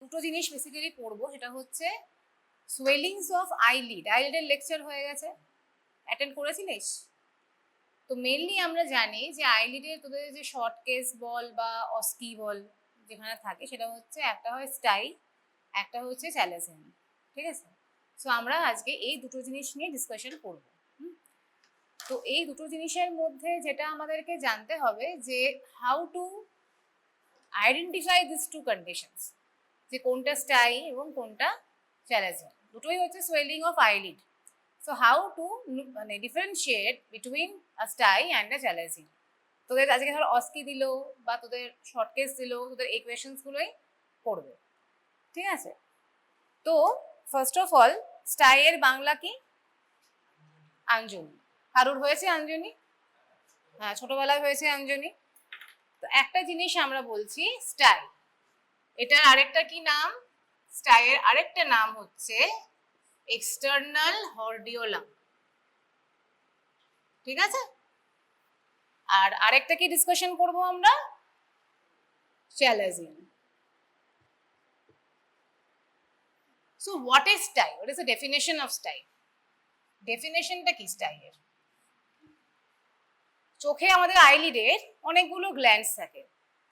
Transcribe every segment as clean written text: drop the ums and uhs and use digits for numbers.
দুটো জিনিস বেসিক্যালি পড়বো, সেটা হচ্ছে সোয়েলিংস অফ আইলিড। আইলিডের লেকচার হয়ে গেছে, অ্যাটেন্ড করেছিলিস? তো মেনলি আমরা জানি যে আইলিডের তোদের যে শর্ট কেস বল বা অস্কি বল যেখানে থাকে সেটা হচ্ছে একটা হয় স্টাই, একটা হচ্ছে চ্যালেজিয়ান, ঠিক আছে? সো আমরা আজকে এই দুটো জিনিস নিয়ে ডিসকাশন করব। তো এই দুটো জিনিসের মধ্যে যেটা আমাদেরকে জানতে হবে যে how to identify this two conditions, যে কোনটা স্টাই এবং কোনটা চ্যালেজিয়ান, দুটোই হচ্ছে swelling of eyelid. So how to মানে differentiate between a stye and a chalazion. তোদের আজকে ধর অস্কি দিল বা তোদের শর্ট কেস দিল, তোদের এই কোয়েশনসগুলোই পড়বে, ঠিক আছে? তো ফার্স্ট অফ অল, স্টাই এর বাংলা কি? আঞ্জনি। কারুর হয়েছে আঞ্জনি? হ্যাঁ, ছোটবেলায় হয়েছে আঞ্জনি। তো একটা জিনিস আমরা বলছি স্টাই, এটার আরেকটা কি নাম? স্টাইয়ের আরেকটা নাম হচ্ছে এক্সটার্নাল হর্ডিওলাম, ঠিক আছে? আর আরেকটা কি ডিসকাশন করব আমরা? Chalazion. So what is stye? What is the definition of stye? ডেফিনেশনটা কি স্টাইয়ের? চোখে আমাদের আইলিডের অনেকগুলো গ্ল্যান্ডস থাকে।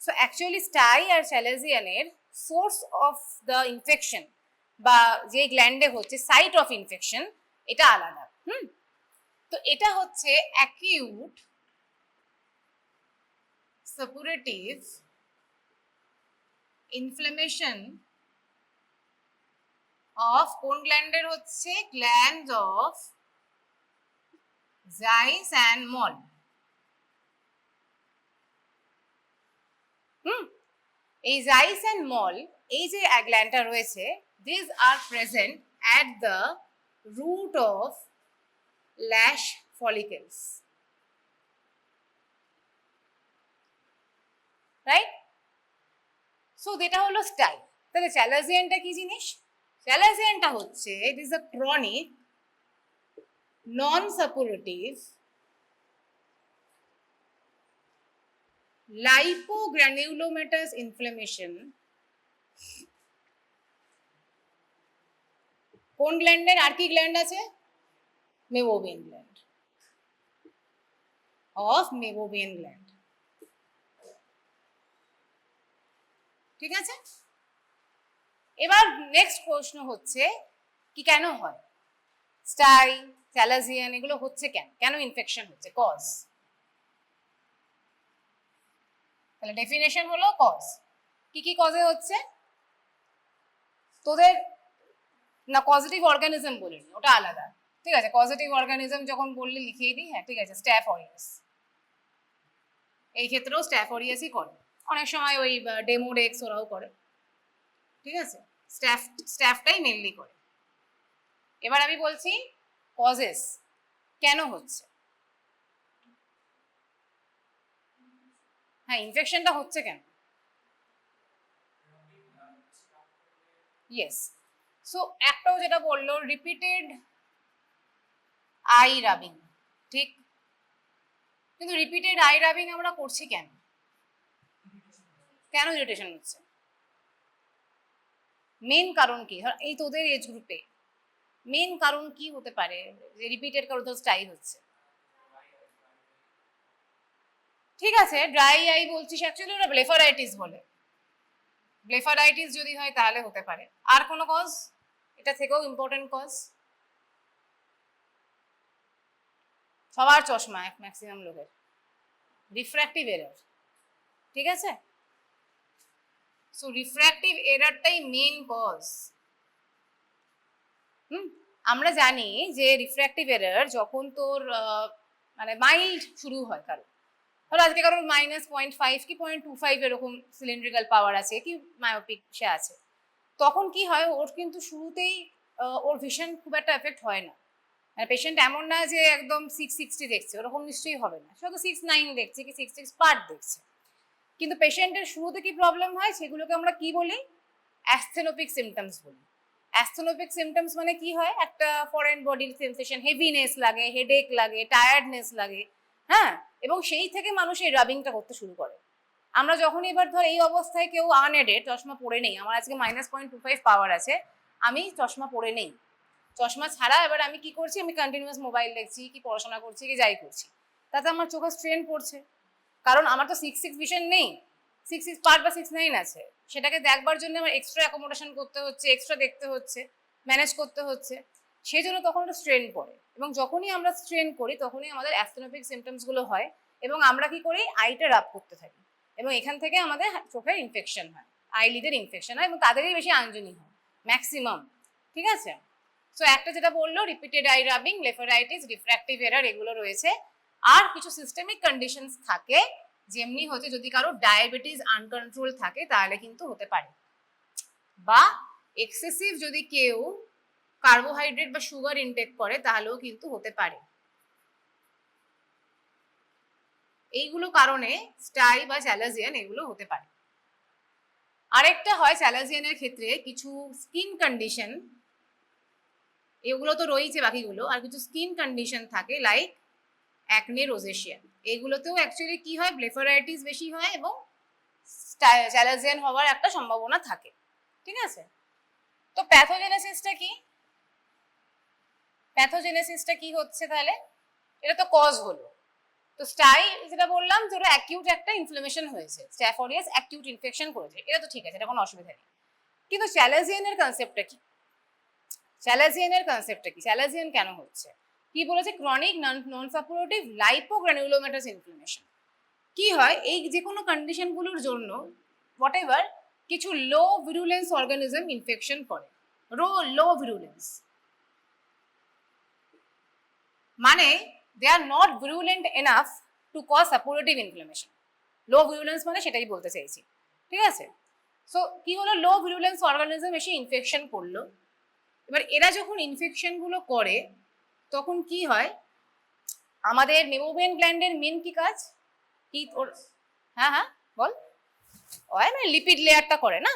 সো অ্যাকচুয়ালি স্টাই আর চ্যালেজিয়ানের সোর্স অফ দ্য ইনফেকশন বা যে গ্ল্যান্ডে হচ্ছে সাইট অফ ইনফেকশন, এটা আলাদা। তো এটা হচ্ছে অ্যাকিউট সাপুরেটিভ ইনফ্লামেশন অফ কোন গ্ল্যান্ডের? হচ্ছে gland of Zeis and Moll. এই জাইস অ্যান্ড মল, এই যে গ্ল্যান্ডটা রয়েছে, this are present at the root of lash follicles, right? So যেটা হলো স্টাই। তাহলে চ্যালাজিয়ানটা কি জিনিস? চ্যালাজিয়ানটা হচ্ছে it is a chronic non suppurative lipogranulomatous inflammation কোন গ্ল্যান্ডের? আর কি গ্ল্যান্ড আছে? Meibomian gland, of meibomian gland, ঠিক আছে? এবার নেক্সট প্রশ্ন হচ্ছে কি কেন হয় স্টাই, চ্যালাজিয়ান, এগুলো হচ্ছে কেন? কেন ইনফেকশন হচ্ছে? কজ। তাহলে ডেফিনেশন হলো কজ। কি কি কজে হচ্ছে? তোদের না পজিটিভ অর্গানিজম বলিনি, ওটা আলাদা, ঠিক আছে? পজিটিভ অর্গানিজম যখন বললে লিখিয়ে দিই, হ্যাঁ ঠিক আছে। স্ট্যাফ অরিয়াস, এই ক্ষেত্রেও স্ট্যাফ অরিয়াসই করে, অনেক সময় ওই ডেমোডেক্স ওরাও করে, ঠিক আছে? স্ট্যাফটাই মেনলি করে। এবার আমি বলছি কজেস, কেন হচ্ছে? হ্যাঁ, ইনফেকশনটা হচ্ছে কেন? ইয়েস। সো একটাও যেটা বললো রিপিটেড আই রাবিং, ঠিক? কিন্তু রিপিটেড আই রাবিং আমরা করছি কেন? কেন ইরিটেশন হচ্ছে? মেন কারণ কি? এই তোদের এজ গ্রুপে মেন কারণ কি হতে পারে যে রিপিটেড কারণ তো স্টাই হচ্ছে? ঠিক আছে, ড্রাই আই বলছিস, অ্যাকচুয়ালি ওরা ব্লেফারাইটিস বলে। ব্লেফারাইটিস যদি হয় তাহলে হতে পারে। আর কোনো কজ? এটা থেকেও ইম্পর্টেন্ট কজ, সবার চশমা, এক ম্যাক্সিমাম লোকের রিফ্র্যাক্টিভ এরার, ঠিক আছে? সো রিফ্র্যাক্টিভ এরারটাই মেন কজ। আমরা জানি যে রিফ্র্যাক্টিভ এরার যখন তোর মানে মাইল্ড শুরু হয়, কারো ধরো আজকে কারোর -0.5 কি 0.25 এরকম সিলিন্ড্রিক্যাল পাওয়ার আছে, কি মায়োপিক সে আছে, তখন কি হয় ওর কিন্তু শুরুতেই ওর ভিশন খুব একটা এফেক্ট হয় না। মানে পেশেন্ট এমন না যে একদম 660 দেখছে, ওরকম নিশ্চয়ই হবে না, সে তো 6.9 দেখছে কি 6.6 পার্ট দেখছে। কিন্তু পেশেন্টের শুরুতে কি প্রবলেম হয় সেগুলোকে আমরা কি বলি? অ্যাস্থেনোপিক সিমটমস বলি। অ্যাস্থেনোপিক সিমটমস মানে কি হয়? একটা ফরেন বডির সেন্সেশন, হেভিনেস লাগে, হেডেক লাগে, টায়ার্ডনেস লাগে, হ্যাঁ, এবং সেই থেকে মানুষ এই রাবিংটা করতে শুরু করে। আমরা যখনই এবার ধর এই অবস্থায় কেউ আনএডেড চশমা পরে নেই, আমার আজকে -0.25 পাওয়ার আছে, আমি চশমা পরে নেই, চশমা ছাড়া এবার আমি কি করছি, আমি কন্টিনিউয়াস মোবাইল দেখছি কি পড়াশোনা করছি কি যাই করছি, তাতে আমার চোখে স্ট্রেন পড়ছে, কারণ আমার তো 6:6 ভিশন নেই, 6:6 পার্ট বা 6:9 আছে, সেটাকে দেখবার জন্য আমার এক্সট্রা অ্যাকোমোডেশন করতে হচ্ছে, এক্সট্রা দেখতে হচ্ছে, ম্যানেজ করতে হচ্ছে, সেই জন্য তখন একটা স্ট্রেন পড়ে। এবং যখনই আমরা স্ট্রেন করি তখনই আমাদের অ্যাস্ট্রোনপিক সিমটমসগুলো হয় এবং আমরা কি করি, আইটা রাব করতে থাকি এবং এখান থেকে আমাদের চোখের ইনফেকশন হয়, আইলিডের ইনফেকশন হয় এবং তাদেরই বেশি আঞ্জনি হয় ম্যাক্সিমাম। ঠিক আছে, সো একটা যেটা বললো repeated I rubbing, blepharitis, refractive error, এগুলো রয়েছে। আর কিছু সিস্টেমিক কন্ডিশনস থাকে, যেমনি হচ্ছে যদি কারো ডায়াবেটিস আনকন্ট্রোল থাকে তাহলে কিন্তু হতে পারে, বা এক্সেসিভ যদি কেউ কার্বোহাইড্রেট বা সুগার ইনটেক করে তাহলেও কিন্তু হতে পারে। এইগুলো কারণে স্টাই বা চ্যালাজিয়ান এগুলো হতে পারে। আরেকটা হয় চ্যালাজিয়ানের ক্ষেত্রে কিছু স্কিন কন্ডিশন, এগুলো তো রয়েছে বাকিগুলো, আর কিছু স্কিন কন্ডিশন থাকে লাইক অ্যাকনে, রোজেশিয়া, এগুলোতেও অ্যাকচুয়ালি কি হয়, ব্লেফারাইটিস বেশি হয় এবং চ্যালাজিয়ান হওয়ার একটা সম্ভাবনা থাকে। ঠিক আছে, তো প্যাথোজেনেসিসটা কি, প্যাথোজেনেসিসটা কি হচ্ছে তাহলে, এটা তো কজ হলো। তো স্টাই যেটা বললাম যে ওটা অ্যাকিউট একটা ইনফ্লামেশন হয়েছে, স্ট্যাফ অরিয়াস অ্যাকিউট ইনফেকশন করেছে, এটা তো ঠিক আছে, এটা কোনো অসুবিধা নেই। কিন্তু চ্যালাজিয়ানের কনসেপ্টটা কি, চ্যালাজিয়ানের কনসেপ্টটা কি, চ্যালাজিয়ান কেন হচ্ছে, কি বলেছে, ক্রনিক নন সাপোর্টিভ লাইপোগ্রানুলোমাটাস ইনফ্লামেশন। কি হয়, এই যে কোনো কন্ডিশনগুলোর জন্য হোয়াট এভার কিছু লো ভিরুলেন্স অর্গানিজম ইনফেকশন করে, লো ভিরুলেন্স মানে they are not virulent enough to cause suppurative inflammation. Low virulence মানে সেটাই বলতে চাইছি। ঠিক আছে, সো কি হলো, লো ভিরুলেন্স অর্গানিজম এসে ইনফেকশন করলো। এবার এরা যখন ইনফেকশনগুলো করে তখন কি হয়, আমাদের মেমোভিয়ান গ্ল্যান্ডের মেন কি কাজ, কি ওর, হ্যাঁ হ্যাঁ বল, ওই মানে লিপিড লেয়ারটা করে না,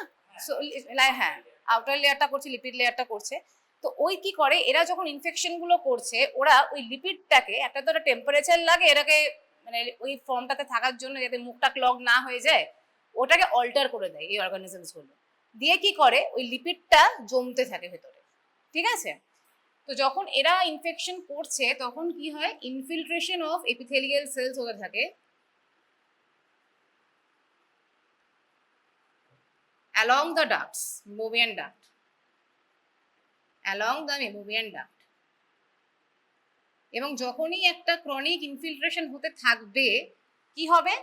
হ্যাঁ আউটার লেয়ারটা করছে, লিপিড লেয়ারটা করছে। তো ওই কি করে, এরা যখন ইনফেকশন গুলো করছে ওরা ওই লিপিডটাকে, একটা তো টেম্পারেচার লাগে এটাকে মানে ওই ফর্মটাতে থাকার জন্য, যাতে মুখটা ক্লগ না হয়ে যায়, ওটাকে অল্টার করে দেয় এই অর্গানিজমস গুলো দিয়ে, কি করে ওই লিপিডটা জমতে থাকে ভেতরে। ঠিক আছে, তো যখন এরা ইনফেকশন করছে তখন কি হয়, ইনফিল্ট্রেশন অফ এপিথেলিয়াল সেলস হতে থাকে along the ducts, meibomian duct, along the meibomian duct, এবং যখনই একটা ক্রনিক ইনফিল্ট্রেশন হতে থাকবে কি হবে,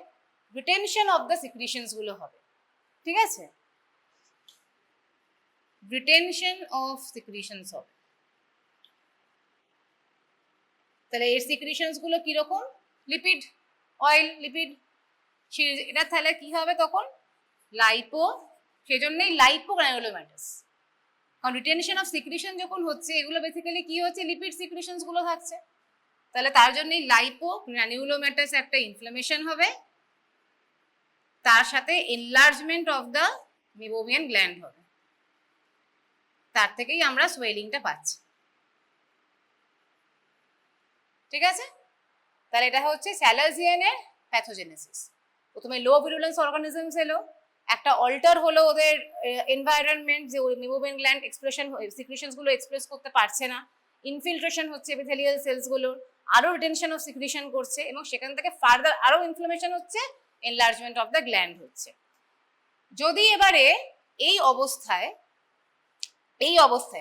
রিটেনশন অফ দ্য সিক্রিশনস গুলো হবে। ঠিক আছে, রিটেনশন অফ সিক্রিশনস হবে। তাহলে এর সিক্রিশনস গুলো কিরকম, লিপিড, অয়েল, লিপিড, এটা তাহলে কি হবে তখন, লাইপো, সেজন্যই লাইপোগ্রানুলোমাটাস, কারণ রিটেনশন অফ সিক্রিশন যখন হচ্ছে এগুলো বেসিক্যালি কি হচ্ছে, লিপিড সিক্রিশনস গুলো থাকছে, তাহলে তার জন্যই লাইপোগ্রানুলোমাটাস একটা ইনফ্লামেশন হবে, তার সাথে enlargement of the meibomian gland হবে, তার থেকেই আমরা সোয়েলিংটা পাচ্ছি। ঠিক আছে, তাহলে এটা হচ্ছে চ্যালাজিয়ানের প্যাথোজেনেসিস। প্রথমে লো ভিরুলেন্স অর্গানিজমস এলো, একটা অল্টার হলো ওদের এনভায়রনমেন্ট, যে ওই মেইবোমিয়ান গ্ল্যান্ড এক্সপ্রেশন সিক্রিশনস গুলো এক্সপ্রেস করতে পারছে না, ইনফিল্ট্রেশন হচ্ছে এপিথেলিয়াল সেলস গুলোর, আরো রিটেনশন অফ সিক্রিশন করছে এবং সেখান থেকে ফার্দার আরো ইনফ্লামেশন হচ্ছে, এনলার্জমেন্ট অফ দ্য গ্ল্যান্ড হচ্ছে। যদি এবারে এই অবস্থায়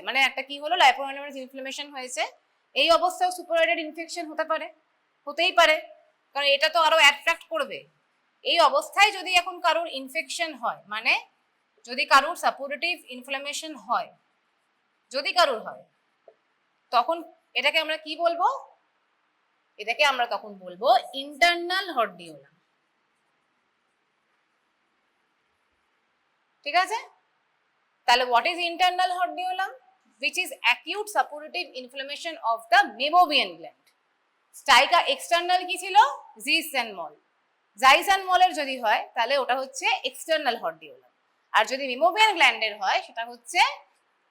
মানে একটা কি হলো, লাইপোগ্রানুলোমাটাস ইনফ্লামেশন হয়েছে, এই অবস্থায় সুপারআইডেড ইনফেকশন হতে পারে, হতেই পারে, কারণ এটা তো আরো অ্যাট্রাক্ট করবে। এই অবস্থায় যদি এখন কারোর ইনফেকশন হয়, মানে যদি কারোর সাপোর্টিভ ইনফ্লামেশন হয়, যদি কারোর হয়, তখন এটাকে আমরা কি বলবো, এটাকে আমরা তখন বলবো ইন্টারনাল হর্ডিওলাম। ঠিক আছে, তাহলে what is internal hordeolum, which is acute suppurative inflammation of the meibomian gland. স্টাইকা এক্সটার্নাল কি ছিল, জিস এন্ড মল, জাইস এন্ড মলের যদি হয় তাহলে ওটা হচ্ছে এক্সটার্নাল হর্ডিওলাম, আর যদি মেইবোমিয়ান গ্ল্যান্ডের হয় সেটা হচ্ছে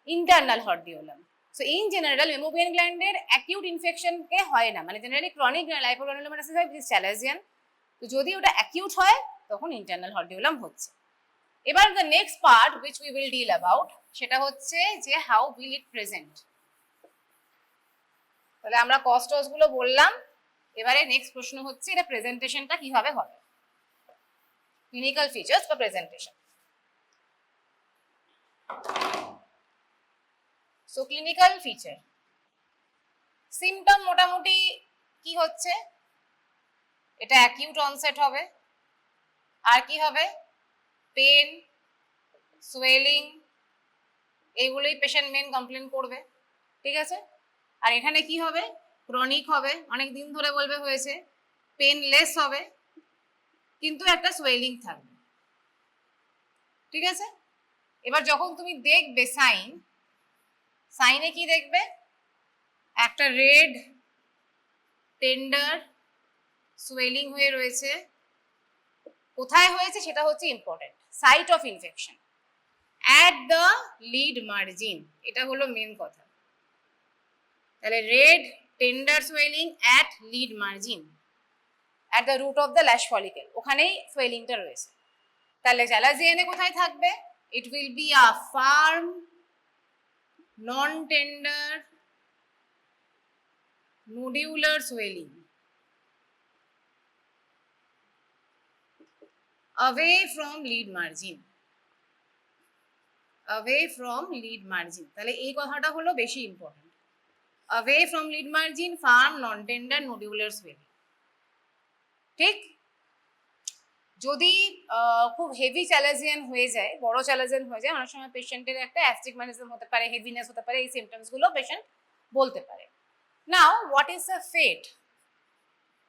internal hordeolum. So in general meibomian গ্ল্যান্ডের অ্যাকিউট ইনফেকশন কে হয় না, মানে জেনারেলি ক্রনিক লাইপোগ্রানুলোমাটাসিস হয়, which is চ্যালাজিয়ান, তো যদি ওটা অ্যাকিউট হয় তখন ইন্টারনাল হর্ডিউলাম হচ্ছে। এবার the next part which we will deal about সেটা হচ্ছে যে হাউ উইল ইট প্রেজেন্ট। তাহলে আমরা কজ গুলো বললাম, এবারে নেক্সট প্রশ্ন হচ্ছে এটা প্রেজেন্টেশনটা কিভাবে হবে, ক্লিনিক্যাল ফিচার্স বা presentation. So clinical feature, symptom মোটামুটি কি হচ্ছে, এটা অ্যাকিউট অনসেট হবে, আর কি হবে, পেন, সোয়েলিং, এইগুলোই পেশেন্ট মেন কমপ্লেন করবে, ঠিক আছে। আর এখানে কি হবে, ক্রনিক হবে, অনেক দিন ধরে বলবে হয়েছে, পেনলেস হবে, কিন্তু একটা সোয়েলিং থাকবে, ঠিক আছে। এবার যখন তুমি দেখবে সাইনে কি দেখবে, একটা রেড টেন্ডার সোয়েলিং হয়ে রয়েছে, কোথায় হয়েছে সেটা হচ্ছে important, site of infection at the lid margin, এটা হলো মেন কথা। তাহলে red tender swelling at lid margin, at the root of the lash follicle, ওখানেই সোয়েলিংটা রয়েছে। তাহলে জ্যালাজিয়ানে কোথায় থাকবে, it will be a firm non tender nodular swelling away from lead margin, away from lead margin, তাহলে এই কথাটা হলো বেশি important, away from lead margin, firm non tender nodular swelling, ঠিক। যদি খুব হেভি চ্যালাজিয়ান হয়ে যায়, বড় চ্যালাজিয়ান হয়ে যায়, অনেক সময় পেশেন্টের একটা অ্যাস্টিগম্যাটিজম হতে পারে, হেভিনেস হতে পারে, এই সিমটমস গুলো পেশেন্ট বলতে পারে। Now what is the fate,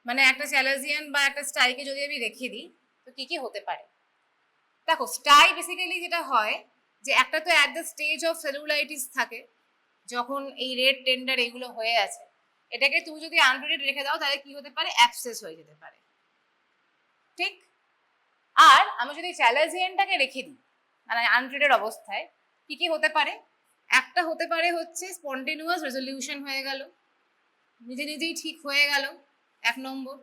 মানে একটা চ্যালাজিয়ান বা একটা স্টাইকে যদি আমি রেখে দিই তো কি কি হতে পারে। দেখো স্টাই বেসিক্যালি যেটা হয় যে একটা তো at the stage of cellulitis থাকে, যখন এই রেড টেন্ডার এগুলো হয়ে আছে, এটাকে তুমি যদি আনট্রিটেড রেখে দাও তাহলে কি হতে পারে, অ্যাবসেস হয়ে যেতে পারে, ঠিক। আর আমি যদি চ্যালাজিয়ানটাকে রেখে দিই মানে আনট্রিটেড অবস্থায়, কি কি হতে পারে, একটা হতে পারে হচ্ছে স্পন্টেনিয়াস রেজলিউশন হয়ে গেল, নিজে নিজেই ঠিক হয়ে গেল, এক নম্বর।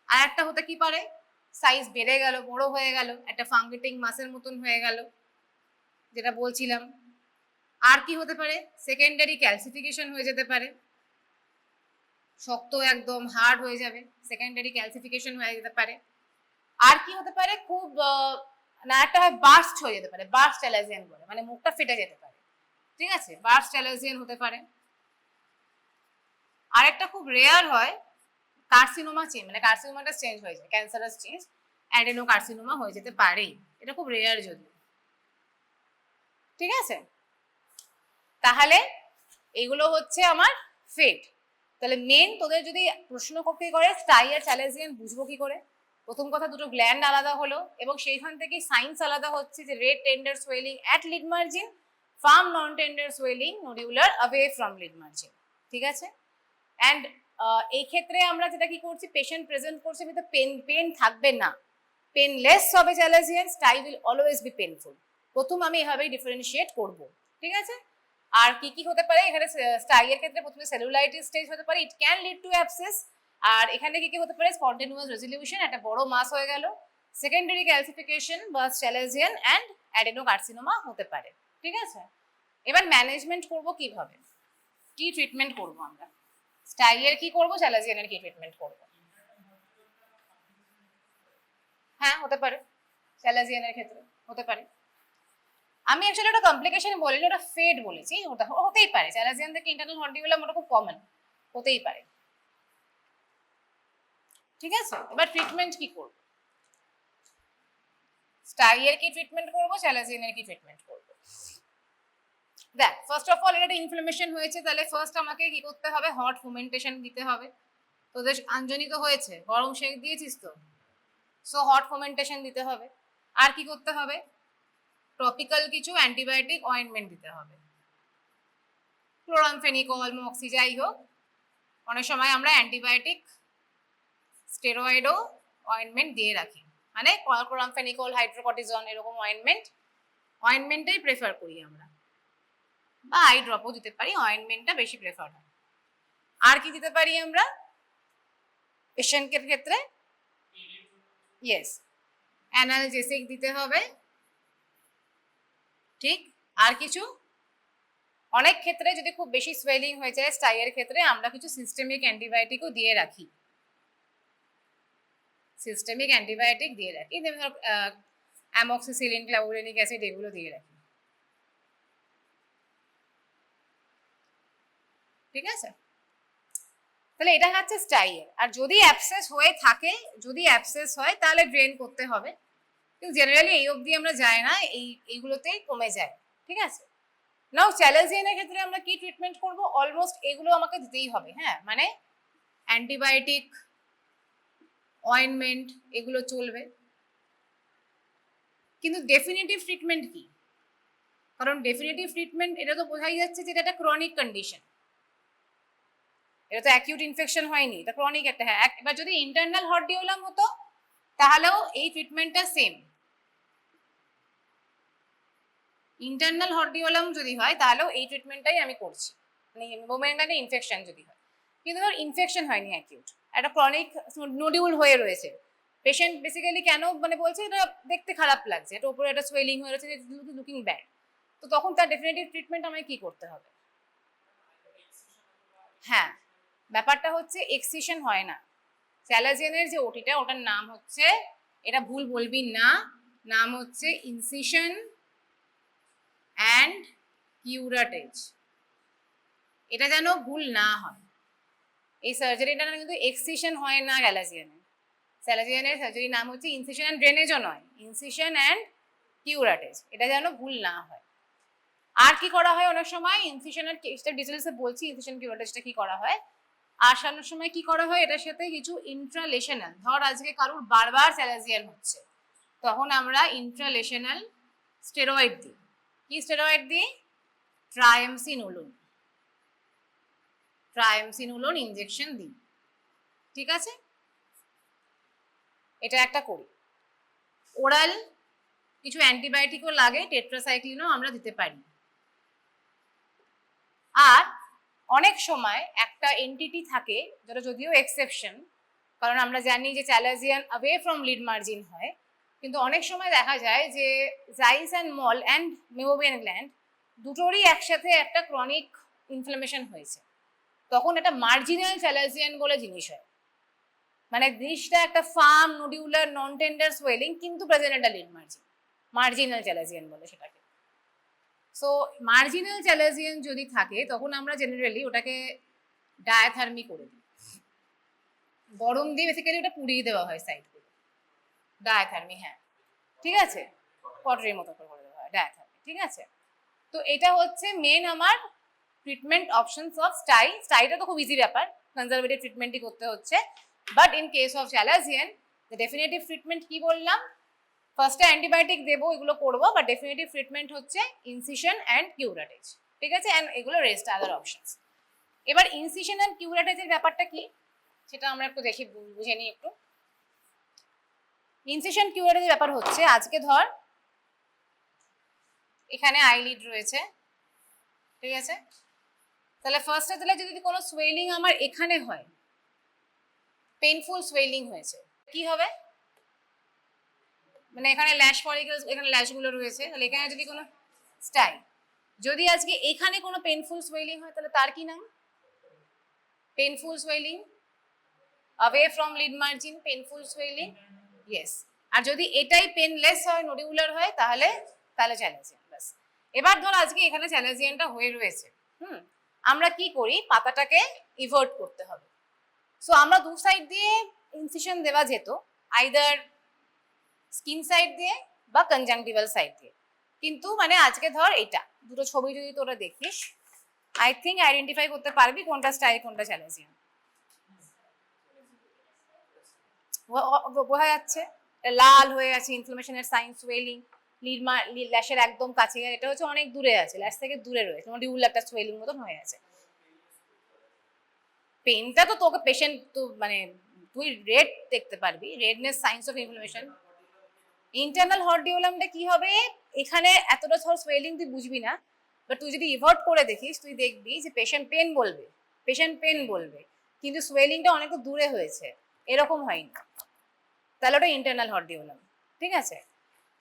আর একটা হতে কি পারে, সাইজ বেড়ে গেল, বড় হয়ে গেল, একটা ফাঙ্গেটিং মাসের মতন হয়ে গেল, যেটা বলছিলাম। আর কি হতে পারে, সেকেন্ডারি ক্যালসিফিকেশন হয়ে যেতে পারে, শক্ত একদম হার্ড হয়ে যাবে, সেকেন্ডারি ক্যালসিফিকেশন হয়ে যেতে পারে। আর কি হতে পারে, খুব না একটা হয় বার্স্ট হয়ে যেতে পারে, বার্স্ট চ্যালাজিয়ান বলে, মানে মুখটা ফেটে যেতে পারে, ঠিক আছে, বার্স্ট চ্যালাজিয়ান হতে পারে। আরেকটা খুব রেয়ার হয় কার্সিনোমা চেঞ্জ, মানে কার্সিনোমাটা চেঞ্জ হয়ে যায়, ক্যান্সারাস চেঞ্জ, অ্যাডেনো কার্সিনোমা হয়ে যেতে পারে, এটা খুব রেয়ার যদি, ঠিক আছে। তাহলে এগুলো হচ্ছে আমার ফেট। তাহলে মেন তোদের যদি প্রশ্ন করতে করে স্টাই আর চ্যালাজিয়ান বুঝবো কি করে, প্রথম কথা দুটো গ্ল্যান্ড আলাদা হলো এবং সেইখান থেকে সাইন্স আলাদা হচ্ছে যে red tender swelling at lid margin, firm non tender swelling nodular away from lid margin, ঠিক আছে। অ্যান্ড এই ক্ষেত্রে আমরা যেটা কি করছি, পেশেন্ট প্রেজেন্ট করছে কিন্তু পেন থাকবে না, পেনলেস হবে চ্যালাজিয়ান, স্টাই উইল অলওয়েজ বি পেনফুল। প্রথম আমি এভাবেই ডিফারেন্সিয়েট করব, ঠিক আছে। আর কি কি হতে পারে এখানে, স্টাইয়ের ক্ষেত্রে প্রথমে সেলুলাইটিস স্টেজ হতে পারে, it can lead to abscess. আর এখানে কি কি হতে পারে, স্পন্টেনিয়াস রেজলিউশন, একটা বড় মাস হয়ে গেল, সেকেন্ডারি ক্যালসিফিকেশন বা চ্যালাজিয়ান অ্যান্ড অ্যাডেনোকার্সিনোমা হতে পারে, ঠিক আছে। এবার ম্যানেজমেন্ট করব কিভাবে, কি ট্রিটমেন্ট করব আমরা, স্টাইয়ের কি করব, চ্যালাজিয়ানের কি ট্রিটমেন্ট করব। হ্যাঁ হতে পারে, চ্যালাজিয়ানের ক্ষেত্রে হতে পারে। আমি অ্যাকচুয়ালি ওটা কমপ্লিকেশন বলিনি, ওটা ফেড বলেছি, ওটা হতেই পারে, চ্যালাজিয়ান থেকে ইন্টারনাল হর্ডিউলাম ওটা খুব কমন, হতেই পারে, ঠিক আছে। এবার ট্রিটমেন্ট কি করব, স্টাইয়ের কি ট্রিটমেন্ট করব, চ্যালাজিয়ানের কি ট্রিটমেন্ট করব। দেখ ফার্স্ট অফ অল এটা ইনফ্লামেশন হয়েছে, তাহলে ফার্স্ট আমাকে কি করতে হবে, হট ফুমেন্টেশন দিতে হবে। তোদের আঞ্জনিত হয়েছে, গরম সেক দিয়েছিস তো, সো হট ফুমেন্টেশন দিতে হবে। আর কি করতে হবে, টপিক্যাল কিছু অ্যান্টিবায়োটিক অয়েন্টমেন্ট দিতে হবে, ক্লোরামফেনিকল, মক্সি, যাই হোক, অনেক সময় আমরা অ্যান্টিবায়োটিক স্টেরয়েডও অয়েন্টমেন্ট দিয়ে রাখি, মানে ক্লোরামফেনিকল, হাইড্রোকর্টিজন, এরকম অয়েন্টমেন্টটাই প্রেফার করি আমরা, বা আই ড্রপও দিতে পারি, অয়েন্টমেন্টটা বেশি প্রেফার হয়। আর কি দিতে পারি আমরা পেশেন্টের ক্ষেত্রে, ইয়েস, অ্যানালজেসিক দিতে হবে, ঠিক। আর কিছু? অনেক ক্ষেত্রে যদি খুব বেশি সোয়েলিং হয়ে যায় স্টাইয়ের ক্ষেত্রে আমরা কিছু সিস্টেমিক অ্যান্টিবায়োটিকও দিয়ে রাখি, সিস্টেমিক অ্যান্টিবায়োটিক দিয়ে রাখি, যেমন অ্যামক্সিসিলিন, ক্লাউরিনিক অ্যাসিড এগুলো দিয়ে রাখি, ঠিক আছে। তাহলে এটা হচ্ছে স্টাইয়ের। আর যদি অ্যাবসেস হয়ে থাকে, যদি অ্যাবসেস হয় তাহলে ড্রেন করতে হবে, কিন্তু জেনারেলি এই অবধি আমরা যাই না, এইগুলোতেই কমে যায়, ঠিক আছে। নাও চ্যালাজিয়ানের ক্ষেত্রে আমরা কি ট্রিটমেন্ট করব? অলমোস্ট এগুলো আমাকে দিতেই হবে, হ্যাঁ, মানে অ্যান্টিবায়োটিক, অয়েনমেন্ট এগুলো চলবে, কিন্তু ডেফিনিটিভ ট্রিটমেন্ট কি? কারণ ডেফিনিটিভ ট্রিটমেন্ট এটা তো বোঝাই যাচ্ছে যে এটা একটা ক্রনিক কন্ডিশন, এটা তো অ্যাকিউট ইনফেকশন হয়নি, এটা ক্রনিক একটা। হ্যাঁ, এবার যদি ইন্টারনাল হর্ডিওলাম হতো তাহলেও এই ট্রিটমেন্টটা সেম, ইন্টারনাল হর্ডিওলাম যদি হয় তাহলেও এই ট্রিটমেন্টটাই আমি করছি, মানে মোমেন্টানে ইনফেকশন যদি হয়। কিন্তু ধর ইনফেকশন হয়নি, অ্যাকিউট একটা ক্রনিক নোডিউল হয়ে রয়েছে, পেশেন্ট বেসিক্যালি কেন মানে বলছে এটা দেখতে খারাপ লাগছে, এটা উপরে একটা সোয়েলিং হয়ে রয়েছে, লুকিং ব্যাড, তো তখন তার ডেফিনেটিভ ট্রিটমেন্ট আমায় কি করতে হবে? হ্যাঁ, ব্যাপারটা হচ্ছে এক্সিশন হয় না, চ্যালাজিয়ানের যে ওটিটা ওটার নাম হচ্ছে, এটা ভুল বলবি না, নাম হচ্ছে ইনসিশন অ্যান্ড কিউরাটেজ, এটা যেন ভুল না হয়। এই সার্জারিটা কিন্তু এক্সিশন হয় না চ্যালাজিয়ানে, চ্যালাজিয়ানের সার্জারি নাম হচ্ছে ইনসিশন অ্যান্ড ড্রেনেজও নয়, ইনসিশন অ্যান্ড কিউরাটেজ, এটা যেন ভুল না হয়। আর কি করা হয় অনেক সময়, ইনসিশনের কেসটা ডিটেলসে বলছি, ইনসিশন কিউরাটেজটা কি করা হয়। আসানোর সময় কি করা হয়, এটার সাথে কিছু ইন্ট্রালেশনাল, ধর আজকে কারুর বারবার চ্যালাজিয়ান হচ্ছে, তখন আমরা ইন্ট্রালেশনাল স্টেরয়েড দিই। কি স্টেরয়েড দিই? ট্রায়ামসিনোলোন, ট্রায়ামসিনোলোন ইনজেকশন দিই, ঠিক আছে, এটা একটা করি। ওরাল কিছু অ্যান্টিবায়োটিকও লাগে, টেট্রাসাইক্লিনও আমরা দিতে পারি। আর অনেক সময় একটা এন্টিটি থাকে যেটা যদিও এক্সেপশন, কারণ আমরা জানি যে চ্যালাজিয়ান অ্যাওয়ে ফ্রম লিড মার্জিন হয়, কিন্তু অনেক সময় দেখা যায় যে জাইস অ্যান্ড মল অ্যান্ড মেওবিয়ান গ্ল্যান্ড দুটোরই একসাথে একটা ক্রনিক ইনফ্লামেশন হয়েছে, তখন এটা মার্জিনাল চ্যালাজিয়ান বলে জিনিস হয়, মানে জিনিসটা একটা ফার্ম নোডিউলার নন টেন্ডার সোয়েলিং কিন্তু প্রেজেন্ট একটা লিড মার্জিন, মার্জিনাল চ্যালাজিয়ান বলে সেটাকে। সো মার্জিনাল চ্যালাজিয়ান যদি থাকে তখন আমরা জেনারেলি ওটাকে ডায়াথার্মি করে দিই, গরম দিয়ে বেসিক্যালি ওটা পুড়িয়ে দেওয়া হয় সাইডগুলো, ডায়াথার্মি, হ্যাঁ, ঠিক আছে, পটরির মতো করে দেওয়া হয় ডায়াথার্মি, ঠিক আছে। তো এটা হচ্ছে মেন আমার ট্রিটমেন্ট অপশনস অফ স্টাই। স্টাইটা তো খুব ইজি ব্যাপার, কনজারভেটিভ ট্রিটমেন্টই করতে হচ্ছে, but in case of chalazion definitive treatment কি বললাম, ফার্স্টে অ্যান্টিবায়োটিক দেবো, এগুলো করবো, বাট ডেফিনেটিভ ট্রিটমেন্ট হচ্ছে ইনসিশন অ্যান্ড কিউরাটেজ, ঠিক আছে, অ্যান্ড এগুলো রেস্ট আদার অপশনস। এবার ইনসিশন অ্যান্ড কিউরাটেজের ব্যাপারটা কি সেটা আমরা একটু দেখি, বুঝে নিই একটু। ইনসিশন কিউরাটেজের ব্যাপার হচ্ছে, আজকে ধর এখানে আইলিড রয়েছে, ঠিক আছে, তাহলে ফার্স্টে তাহলে যদি কোনো সোয়েলিং আমার এখানে হয়, পেইনফুল সোয়েলিং হয়েছে, কি হবে, মানে এখানে ল্যাশ ফলিকলস, এখানে ল্যাশগুলো রয়েছে, তাহলে এখানে যদি কোনো স্টাই, যদি আজকে এখানে কোনো পেইনফুল সোয়েলিং হয় তাহলে তার কি নাম? Painful swelling away from lid margin, painful swelling, yes. আর যদি এটাই পেনলেস হয়, নোডিউলার হয়, তাহলে চ্যালাজিয়ান, বাস। এবার ধর আজকে এখানে চ্যালাজিয়ানটা হয়ে রয়েছে, আমরা কি করি, পাতাটাকে ইভার্ট করতে হবে। সো আমরা দু সাইড দিয়ে ইনসিশন দেওয়া যেত, আইদার স্কিন সাইড দিয়ে বা কনজাংটিভাল সাইড দিয়ে, কিন্তু মানে আজকে ধর এটা দুটো ছবি যদি তোরা দেখিস, আই থিঙ্ক আইডেন্টিফাই করতে পারবি কোনটা স্টাই কোনটা চ্যালাজিয়ান, বোঝা যাচ্ছে, লাল হয়ে আছে, ইনফ্লামেশনের সাইন, সোয়েলিং, ল্যাশের একদম কাছে, এটা হচ্ছে অনেক দূরে আছে, ল্যাশ থেকে দূরে রয়েছে, নোডিউল একটা সোয়েলিং মতন হয়ে আছে। পেনটা তো তোকে পেশেন্ট তো মানে তুই রেড দেখতে পারবি, redness signs of inflammation. Internal হর্ডিওলামটা কি হবে, এখানে এতটা ধর সোয়েলিং তুই বুঝবি না, বাট তুই যদি ইভার্ট করে দেখিস তুই দেখবি যে পেশেন্ট পেন বলবে, কিন্তু সোয়েলিংটা অনেক দূরে হয়েছে, এরকম হয়নি, তাহলে ওটা ইন্টারনাল হর্ডিওলাম, ঠিক আছে।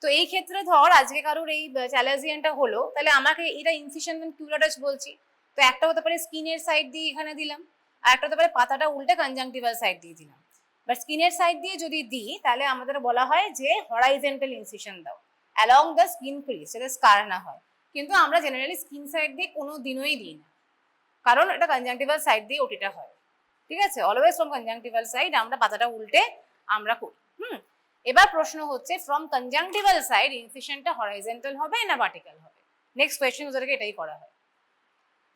তো এই ক্ষেত্রে ধর আজকে কারোর এই চ্যালাজিয়ানটা হলো, তাহলে আমাকে এটা ইনসিশন কিউরাটাস বলছি। তো একটা হতে পারে স্কিনের সাইড দিয়ে এখানে দিলাম, আর একটা হতে পারে পাতাটা উল্টে কনজাংটিভাল সাইড দিয়ে দিলাম। বাট স্কিনের সাইড দিয়ে যদি দিই তাহলে আমাদের বলা হয় যে হরাইজেন্টাল ইনসিশন দাও অ্যালং দ্য স্কিন ক্রিজ, যাতে স্কার না হয়। কিন্তু আমরা জেনারেলি স্কিন সাইড দিয়ে কোনো দিনই দিই না, কারণ এটা কনজাংটিভাল সাইড দিয়ে ওটিটা হয়, ঠিক আছে। অলওয়েজ ফ্রম কনজাংটিভাল সাইড আমরা পাতাটা উল্টে আমরা করি। এবার প্রশ্ন হচ্ছে ফ্রম কনজাংটিভাল সাইড ইনসিশনটা হরাইজেন্টাল হবে না ভার্টিক্যাল হবে? নেক্সট কোয়েশ্চেন ওদেরকে এটাই করা হয়,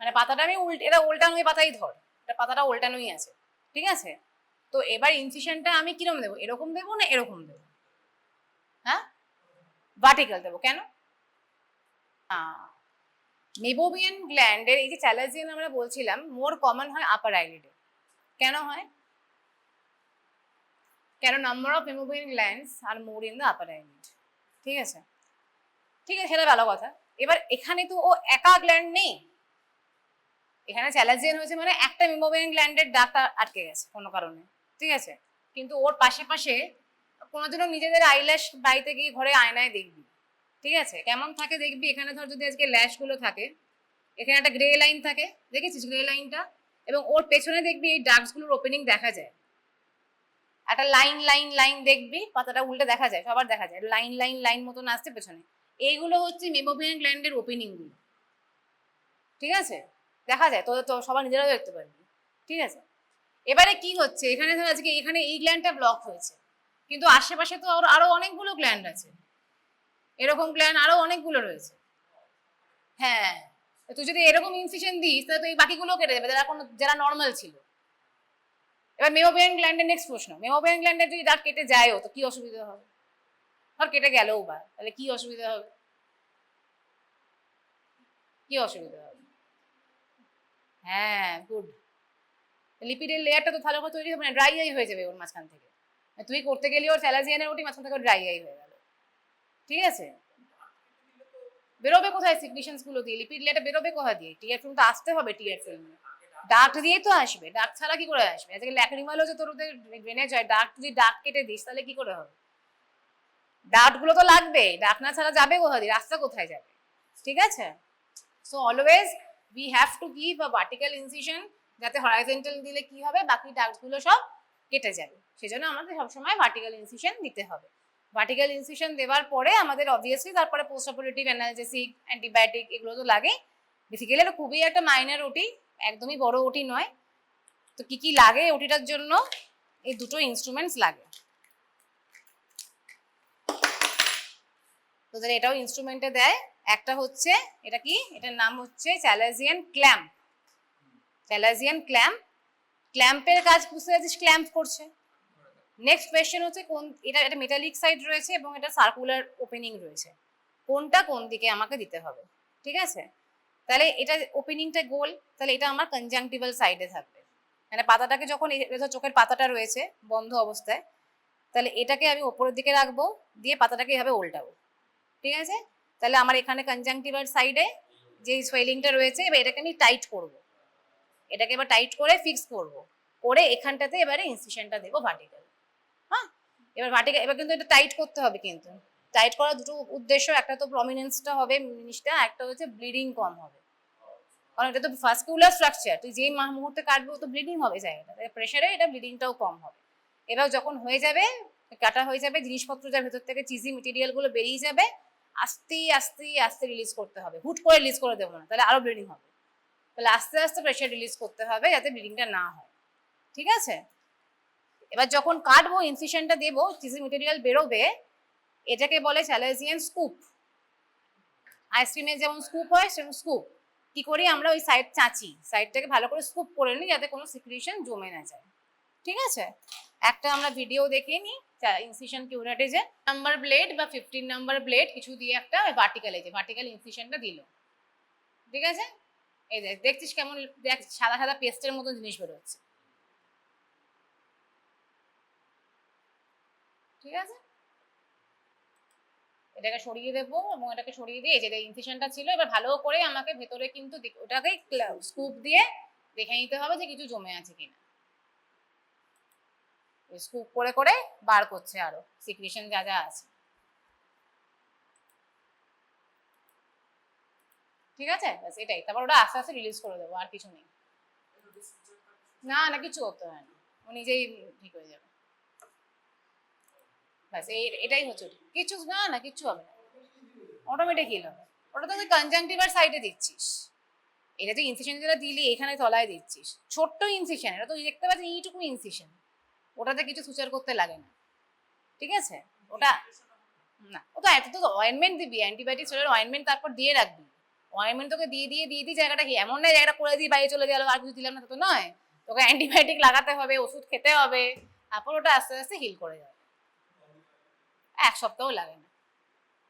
মানে পাতাটা আমি এটা উল্টানোই পাতাই ধর, এটা পাতাটা উল্টানোই আছে, ঠিক আছে। তো এবার ইনসিশনটা আমি কিরকম দেবো, এরকম দেবো না এরকম দেবো? হ্যাঁ, ভার্টিক্যাল দেবো। কেন? মেবোবিয়ান গ্ল্যান্ডের এই যে চ্যালাজিয়ান আমরা বলছিলাম মোর কমন হয় আপার আইলিডে। কেন হয়? কেন number of meibomian glands are more in the upper eyelid, ঠিক আছে। ঠিক আছে, সেটা ভালো কথা। এবার এখানে তো ও একা গ্ল্যান্ড নেই, এখানে চ্যালাজিয়ান হয়েছে মানে একটা মেবোবিয়ান গ্ল্যান্ডের ডাকটা আটকে গেছে কোনো কারণে, ঠিক আছে। কিন্তু ওর পাশে পাশে কোনোদিনও নিজেদের আইল্যাশ বাড়িতে গিয়ে ঘরে আয়নায় দেখবি, ঠিক আছে, কেমন থাকে দেখবি। এখানে ধর যদি আজকে ল্যাশগুলো থাকে, এখানে একটা গ্রে লাইন থাকে, দেখেছিস গ্রে লাইনটা, এবং ওর পেছনে দেখবি এই ডার্কসগুলোর ওপেনিং দেখা যায়, একটা লাইন লাইন লাইন দেখবি, পাতাটা উল্টে দেখা যায়, সবার দেখা যায় লাইন লাইন লাইন মতন আসছে পেছনে। এইগুলো হচ্ছে মেবোবিয়ান গ্ল্যান্ডের ওপেনিং গুলো, ঠিক আছে, দেখা যায়। তো সবার নিজেরাও দেখতে পারবি, ঠিক আছে। এবারে কি হচ্ছে, এখানে ধর আজকে এখানে এই গ্ল্যান্ডটা ব্লক হয়েছে, কিন্তু আশেপাশে তো আরো অনেকগুলো গ্ল্যান্ড আছে, এরকম গ্ল্যান্ড আরো অনেকগুলো রয়েছে। হ্যাঁ, তুই যদি এরকম ইনসিশন দিস তাহলে তো এই বাকিগুলো কেটে দেবে যারা নর্মাল ছিল। এবার মেবোবিয়ান গ্ল্যান্ডের নেক্সট প্রশ্ন, মেবোবিয়ান গ্ল্যান্ডের যদি দাঁত কেটে যায়ও তো কি অসুবিধা হবে? ধর কেটে গেলও বা, তাহলে কি অসুবিধা হবে? কি অসুবিধা হবে? হ্যাঁ, গুড। লিপিডের লেয়ারটা তো ভালো করে তৈরি হবে না, ড্রাই আই হয়ে যাবে ওর মাঝখান থেকে। তুই করতে গেলি ওর চ্যালাজিয়ানের ওটি মাঝখান থেকে ড্রাই আই হয়ে গেল, ঠিক আছে। বেরোবে কোথায় সিগনিশনস গুলো দিয়ে? লিপিড লেয়ারটা বেরোবে কোথা দিয়ে? টিয়ার ফিল্ম তো আসতে হবে, টিয়ার ফিল্মে ডার্ক দিয়ে তো আসবে, ডার্ক ছাড়া কি করে আসবে? আজকে ল্যাক্রিমালও যে তোর ওদের ড্রেনেজ হয়, ডার্ক যদি ডার্ক কেটে দিস তাহলে কি করে হবে? ডার্ট গুলো তো লাগবে, ডার্ক না ছাড়া যাবে কোথা দিয়ে, রাস্তা কোথায় যাবে, ঠিক আছে। So always we have to give a vertical incision, যাতে হরাইজন্টাল দিলে কি হবে, বাকি ডার্কস গুলো সব কেটে যাবে। সেজন্য আমাদের সবসময় ভার্টিক্যাল ইনসিশন দিতে হবে। ভার্টিক্যাল ইনসিশন দেওয়ার পরে আমাদের অবভিয়াসলি তারপরে পোস্ট অপারেটিভ অ্যানালজেসিক, অ্যান্টিবায়োটিক এগুলো তো লাগে। বেসিক্যালি এটা খুবই একটা মাইনার ওটি, একদমই বড় ওটি নয়। তো কি কি লাগে ওটিটার জন্য? এই দুটো ইনস্ট্রুমেন্টস লাগে, তোদের এটাও ইনস্ট্রুমেন্টে দেয়। একটা হচ্ছে এটা কি, এটার নাম হচ্ছে চ্যালাজিয়ান ক্ল্যাম্প। চ্যালাজিয়ান ক্ল্যাম্প, ক্ল্যাম্পের কাজ বুঝতে পারছিস, ক্ল্যাম্প করছে। নেক্সট কোয়েশ্চেন হচ্ছে কোন, এটা মেটালিক সাইড রয়েছে এবং এটা সার্কুলার ওপেনিং রয়েছে, কোনটা কোন দিকে আমাকে দিতে হবে, ঠিক আছে। তাহলে এটা ওপেনিংটা গোল, তাহলে এটা আমার কনজাংটিভাল সাইডে থাকবে, মানে পাতাটাকে যখন চোখের পাতাটা রয়েছে বন্ধ অবস্থায়, তাহলে এটাকে আমি ওপরের দিকে রাখবো, দিয়ে পাতাটাকে এভাবে উল্টাবো, ঠিক আছে। তাহলে আমার এখানে কনজাংটিভাল সাইডে যে সোয়েলিংটা রয়েছে, এবার এটাকে আমি টাইট করব, এটাকে এবার টাইট করে ফিক্স করব, করে এখানটাতে এবারে ইনসিশনটা দেবো ভার্টিক্যাল। হ্যাঁ, এবার ভার্টিক্যাল, এবার কিন্তু এটা টাইট করতে হবে, কিন্তু টাইট করার দুটো উদ্দেশ্য, একটা তো প্রমিনেন্সটা হবে জিনিসটা, একটা হচ্ছে ব্লিডিং কম হবে, কারণ এটা তো ভাস্কুলার স্ট্রাকচার, তুই যেই মুহূর্তে কাটবো তো ব্লিডিং হবে জায়গাটা, প্রেশারে এটা ব্লিডিংটাও কম হবে। এবার যখন হয়ে যাবে, কাটা হয়ে যাবে, জিনিসপত্র যার ভেতর থেকে চিজি মেটেরিয়াল গুলো বেরিয়ে যাবে, আস্তে আস্তে আস্তে রিলিজ করতে হবে, হুট করে রিলিজ করে দেবো না, তাহলে আরো ব্লিডিং হবে। তাহলে আস্তে আস্তে প্রেশার রিলিজ করতে হবে যাতে ব্লিডিংটা না হয়, ঠিক আছে। এবার যখন কাটবো, ইনসিশনটা দেবো, চিজি মেটেরিয়াল বেরোবে, এটাকে বলে চ্যালাজিয়ান স্কুপ। আইসক্রিমের যেমন স্কুপ হয় সেরকম স্কুপ। কি করি আমরা, ওই সাইড চাঁচি, সাইডটাকে ভালো করে স্কুপ করে নিই যাতে কোনো সিক্রিশন জমে না যায়, ঠিক আছে। একটা আমরা ভিডিও দেখে নিই ইনসিশন কিউরাটেজে, নাম্বার ব্লেড বা 15 নাম্বার ব্লেড কিছু দিয়ে একটা ভার্টিক্যালে যে ভার্টিক্যাল ইনসিশনটা দিল, ঠিক আছে। এই দেখছিস কেমন, দেখ সাদা সাদা পেস্টের মতো জিনিস বেরোচ্ছে, ঠিক আছে। এটাকে সরিয়ে দেবো এবং এটাকে সরিয়ে দিয়ে যে ইনসিশনটা ছিল, এবার ভালো করে আমাকে ভেতরে কিন্তু ওটাকে স্কুপ দিয়ে দেখে নিতে হবে যে কিছু জমে আছে কিনা। স্কুপ করে করে বার করছে আরো সিক্রিশন যা যা আছে। ঠিক আছে, ব্যাস এটাই। তারপর ওটা আস্তে আস্তে রিলিজ করে দেবো, আর কিছু নেই। না না, কিছু করতে হয় না, ও নিজেই ঠিক হয়ে যাবে। ব্যাস এটাই হচ্ছে, কিছু না না, কিচ্ছু হবে না, অটোমেটিক হিল হবে। ওটা তো তুই কনজাংটিভার সাইডে দিচ্ছিস, এটা যে ইনসিশন যেটা দিলি এখানে তলায় দিচ্ছিস, ছোট্ট ইনসিশন, এটা তো দেখতে পাচ্ছি এইটুকু ইনসিশন, ওটাতে কিছু সুচার করতে লাগে না। ঠিক আছে, ওটা না, ও তো এত তো অয়েনমেন্ট দিবি, অ্যান্টিবায়োটিক স্টেরয়েড অয়েনমেন্ট তারপর দিয়ে রাখবি। অয়েনমেন্ট তোকে দিয়ে দিয়ে দিয়ে দিয়ে জায়গাটা কি এমন নয় জায়গাটা করে দিয়ে বাইরে চলে গেল আর কিছু দিলাম না, তো নয়। তোকে অ্যান্টিবায়োটিক লাগাতে হবে, ওষুধ খেতে হবে, তারপর ওটা আস্তে আস্তে হিল করে যাবে। 1 সপ্তাহ লাগে না।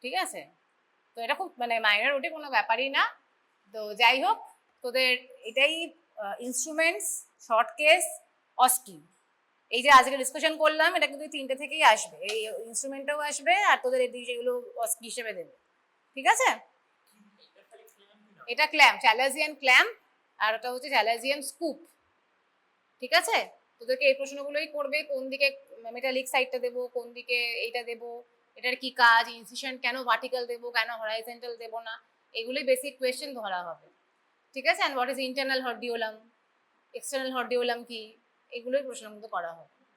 ঠিক আছে, তো এটা খুব মানে মাইনর, ওটি কোনো ব্যাপারই না। তো যাই হোক, তোদের এটাই ইনস্ট্রুমেন্টস, শর্ট কেস, অস্কি, এই যে আজকে ডিসকাশন করলাম, এটা কিন্তু 3টে থেকেই আসবে, এই ইনস্ট্রুমেন্টটাও আসবে আর তোদের এই যেগুলো অস্কি হিসেবে দেবে। ঠিক আছে, এটা ক্ল্যাম্প, চ্যালাজিয়ান ক্ল্যাম্প, আর ওটা হচ্ছে চ্যালাজিয়ান স্কুপ। ঠিক আছে, তোদেরকে এই প্রশ্নগুলোই করবে, কোন দিকে মেটালিক সাইডটা দেবো, কোন দিকে এইটা দেবো, এটার কি কাজ, ইনসিশন কেন ভার্টিক্যাল দেবো, কেন হরাইজন্টাল দেবো না, এগুলোই বেসিক কোয়েশ্চেন ধরা হবে। ঠিক আছে, and what is internal hordeolum, external hordeolum কি, এগুলোই প্রশ্ন কিন্তু করা হবে।